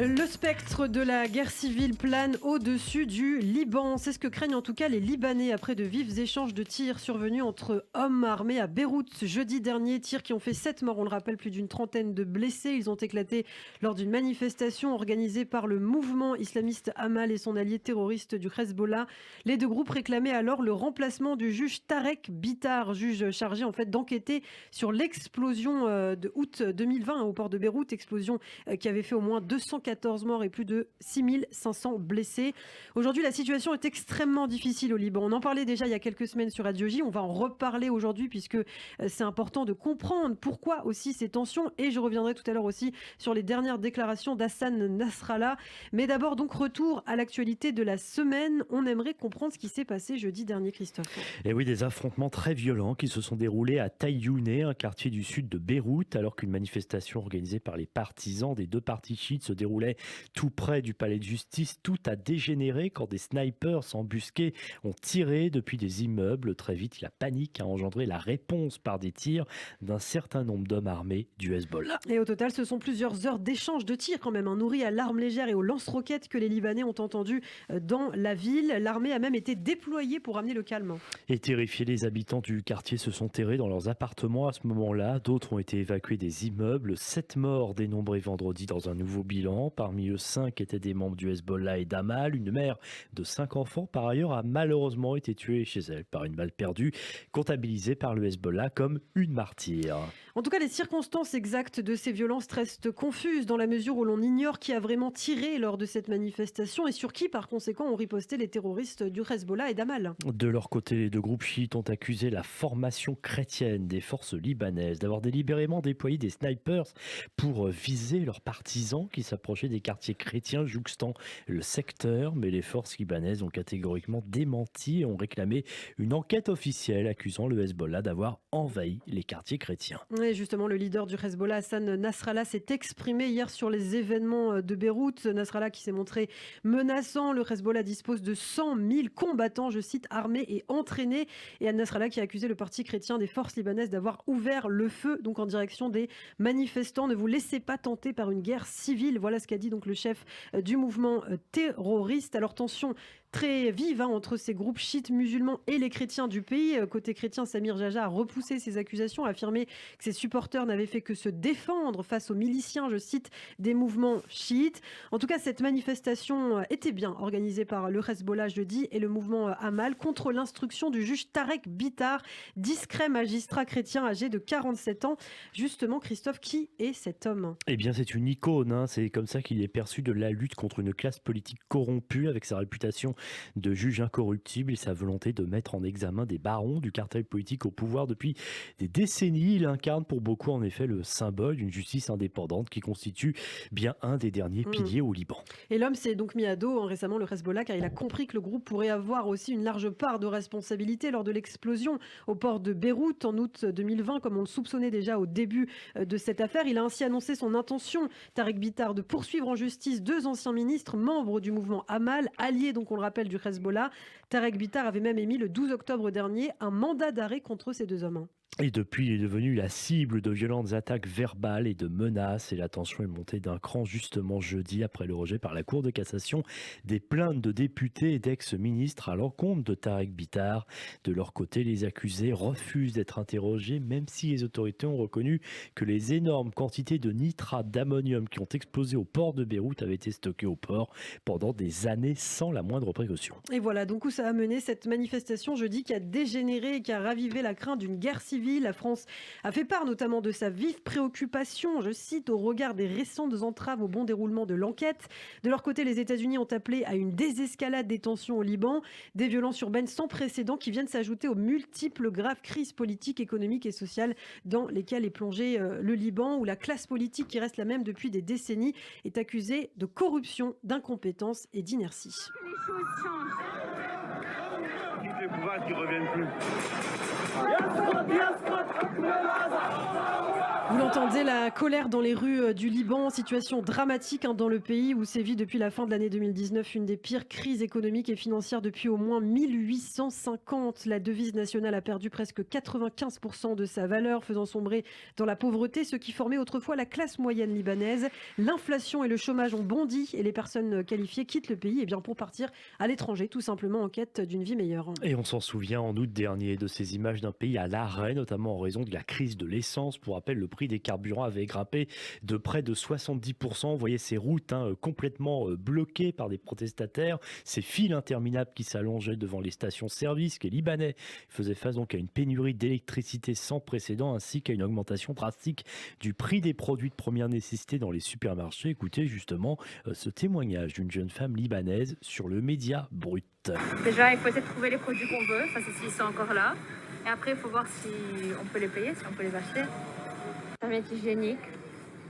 Le spectre de la guerre civile plane au-dessus du Liban. C'est ce que craignent en tout cas les Libanais après de vifs échanges de tirs survenus entre hommes armés à Beyrouth jeudi dernier. Tirs qui ont fait 7 morts, on le rappelle, plus d'une trentaine de blessés. Ils ont éclaté lors d'une manifestation organisée par le mouvement islamiste Amal et son allié terroriste du Hezbollah. Les deux groupes réclamaient alors le remplacement du juge Tarek Bitar, juge chargé en fait d'enquêter sur l'explosion de août 2020 au port de Beyrouth. Explosion qui avait fait au moins 214 morts et plus de 6500 blessés. Aujourd'hui, la situation est extrêmement difficile au Liban. On en parlait déjà il y a quelques semaines sur Radio J. On va en reparler aujourd'hui puisque c'est important de comprendre pourquoi aussi ces tensions. Et je reviendrai tout à l'heure aussi sur les dernières déclarations d'Hassan Nasrallah. Mais d'abord, donc, retour à l'actualité de la semaine. On aimerait comprendre ce qui s'est passé jeudi dernier, Christophe. Et oui, des affrontements très violents qui se sont déroulés à Taïouné, un quartier du sud de Beyrouth, alors qu'une manifestation organisée par les partisans des deux partis chiites se déroulait tout près du palais de justice. Tout a dégénéré quand des snipers embusqués ont tiré depuis des immeubles. Très vite, la panique a engendré la réponse par des tirs d'un certain nombre d'hommes armés du Hezbollah. Et au total, ce sont plusieurs heures d'échanges de tirs quand même, nourris à l'arme légère et aux lance-roquettes que les Libanais ont entendu dans la ville. L'armée a même été déployée pour amener le calme. Et terrifiés, les habitants du quartier se sont terrés dans leurs appartements à ce moment-là. D'autres ont été évacués des immeubles. 7 morts dénombrés vendredi dans un nouveau bilan. Parmi eux, 5 étaient des membres du Hezbollah et d'Amal. Une mère de 5 enfants, par ailleurs, a malheureusement été tuée chez elle par une balle perdue, comptabilisée par le Hezbollah comme une martyre. En tout cas, les circonstances exactes de ces violences restent confuses dans la mesure où l'on ignore qui a vraiment tiré lors de cette manifestation et sur qui, par conséquent, ont riposté les terroristes du Hezbollah et d'Amal. De leur côté, les deux groupes chiites ont accusé la formation chrétienne des forces libanaises d'avoir délibérément déployé des snipers pour viser leurs partisans qui s'approchaient des quartiers chrétiens jouxtant le secteur, mais les forces libanaises ont catégoriquement démenti et ont réclamé une enquête officielle accusant le Hezbollah d'avoir envahi les quartiers chrétiens. Et justement, le leader du Hezbollah, Hassan Nasrallah, s'est exprimé hier sur les événements de Beyrouth. Nasrallah qui s'est montré menaçant. Le Hezbollah dispose de 100 000 combattants, je cite, armés et entraînés. Et Nasrallah qui a accusé le parti chrétien des forces libanaises d'avoir ouvert le feu donc en direction des manifestants. Ne vous laissez pas tenter par une guerre civile. Voilà ce qu'a dit donc le chef du mouvement terroriste. Alors tension très vive entre ces groupes chiites musulmans et les chrétiens du pays. Côté chrétien, Samir Jaja a repoussé ces accusations, a affirmé que ses supporters n'avaient fait que se défendre face aux miliciens, je cite, des mouvements chiites. En tout cas, cette manifestation était bien organisée par le Hezbollah jeudi et le mouvement Amal contre l'instruction du juge Tarek Bitar, discret magistrat chrétien âgé de 47 ans. Justement, Christophe, qui est cet homme ? Eh bien, c'est une icône, c'est comme ça qu'il est perçu de la lutte contre une classe politique corrompue avec sa réputation de juge incorruptible et sa volonté de mettre en examen des barons du cartel politique au pouvoir depuis des décennies. Il incarne pour beaucoup en effet le symbole d'une justice indépendante qui constitue bien un des derniers piliers au Liban. Et l'homme s'est donc mis à dos récemment le Hezbollah car il a compris que le groupe pourrait avoir aussi une large part de responsabilité lors de l'explosion au port de Beyrouth en août 2020 comme on le soupçonnait déjà au début de cette affaire. Il a ainsi annoncé son intention, Tarek Bitar, de poursuivre en justice 2 anciens ministres membres du mouvement Amal, alliés donc on le rappelle du Hezbollah. Tarek Bitar avait même émis le 12 octobre dernier un mandat d'arrêt contre ces 2 hommes. Et depuis, il est devenu la cible de violentes attaques verbales et de menaces. Et la tension est montée d'un cran justement jeudi après le rejet par la Cour de cassation des plaintes de députés et d'ex-ministres à l'encontre de Tarek Bitar. De leur côté, les accusés refusent d'être interrogés, même si les autorités ont reconnu que les énormes quantités de nitrate d'ammonium qui ont explosé au port de Beyrouth avaient été stockées au port pendant des années sans la moindre précaution. Et voilà donc où ça a mené cette manifestation jeudi qui a dégénéré et qui a ravivé la crainte d'une guerre civile. La France a fait part notamment de sa vive préoccupation, je cite, au regard des récentes entraves au bon déroulement de l'enquête. De leur côté, les États-Unis ont appelé à une désescalade des tensions au Liban, des violences urbaines sans précédent qui viennent s'ajouter aux multiples graves crises politiques, économiques et sociales dans lesquelles est plongé le Liban, où la classe politique qui reste la même depuis des décennies est accusée de corruption, d'incompétence et d'inertie. Les choses changent. Quitte le pouvoir qui ne reviennent plus. Vous l'entendez, la colère dans les rues du Liban, situation dramatique dans le pays où sévit depuis la fin de l'année 2019 une des pires crises économiques et financières depuis au moins 1850. La devise nationale a perdu presque 95% de sa valeur, faisant sombrer dans la pauvreté ce qui formait autrefois la classe moyenne libanaise. L'inflation et le chômage ont bondi et les personnes qualifiées quittent le pays pour partir à l'étranger, tout simplement en quête d'une vie meilleure. Et on s'en souvient en août dernier de ces images d'un pays à l'arrêt, notamment en raison de la crise de l'essence. Pour rappel, le prix des carburants avait grimpé de près de 70%. Vous voyez ces routes complètement bloquées par des protestataires, ces files interminables qui s'allongeaient devant les stations-service. Les Libanais faisaient face donc à une pénurie d'électricité sans précédent, ainsi qu'à une augmentation drastique du prix des produits de première nécessité dans les supermarchés. Écoutez justement ce témoignage d'une jeune femme libanaise sur le Média Brut. Déjà, il faut essayer de trouver les produits qu'on veut, ça c'est s'ils sont encore là. Et après, il faut voir si on peut les payer, si on peut les acheter. Serviette hygiénique,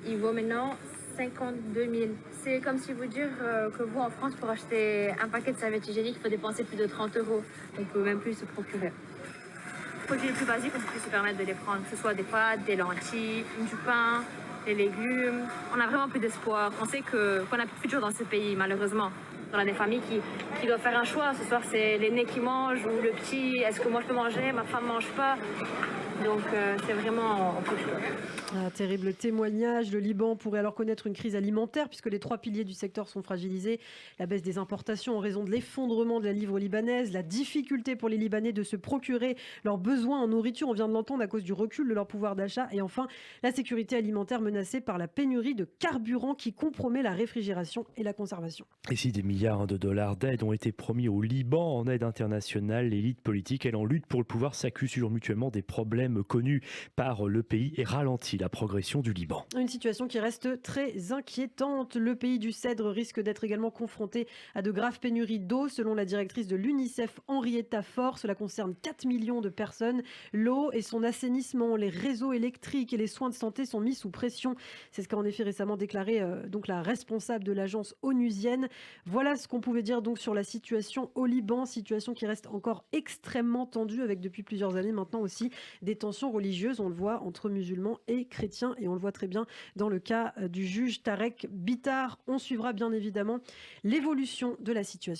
il vaut maintenant 52 000. C'est comme si vous dire que vous, en France, pour acheter un paquet de serviettes hygiéniques, il faut dépenser plus de 30 euros. On peut même plus se procurer. Les produits les plus basiques, on peut se permettre de les prendre, que ce soit des pâtes, des lentilles, du pain, des légumes. On n'a vraiment plus d'espoir. On sait qu'on n'a plus de jours dans ce pays, malheureusement. On a des familles qui doivent faire un choix. Ce soir, c'est l'aîné qui mange ou le petit. Est-ce que moi, je peux manger? Ma femme ne mange pas. Donc, c'est vraiment en couche. Un terrible témoignage. Le Liban pourrait alors connaître une crise alimentaire puisque les trois piliers du secteur sont fragilisés. La baisse des importations en raison de l'effondrement de la livre libanaise, la difficulté pour les Libanais de se procurer leurs besoins en nourriture, on vient de l'entendre, à cause du recul de leur pouvoir d'achat. Et enfin, la sécurité alimentaire menacée par la pénurie de carburant qui compromet la réfrigération et la conservation. Et si des milliards de dollars d'aide ont été promis au Liban en aide internationale, l'élite politique, elle en lutte pour le pouvoir, s'accuse mutuellement des problèmes connus par le pays et ralentit la progression du Liban. Une situation qui reste très inquiétante. Le pays du Cèdre risque d'être également confronté à de graves pénuries d'eau. Selon la directrice de l'UNICEF, Henrietta Fore, cela concerne 4 millions de personnes. L'eau et son assainissement, les réseaux électriques et les soins de santé sont mis sous pression. C'est ce qu'a en effet récemment déclaré la responsable de l'agence onusienne. Voilà ce qu'on pouvait dire donc sur la situation au Liban, situation qui reste encore extrêmement tendue avec depuis plusieurs années maintenant aussi des tensions religieuses, on le voit, entre musulmans et chrétiens, et on le voit très bien dans le cas du juge Tarek Bitar. On suivra bien évidemment l'évolution de la situation.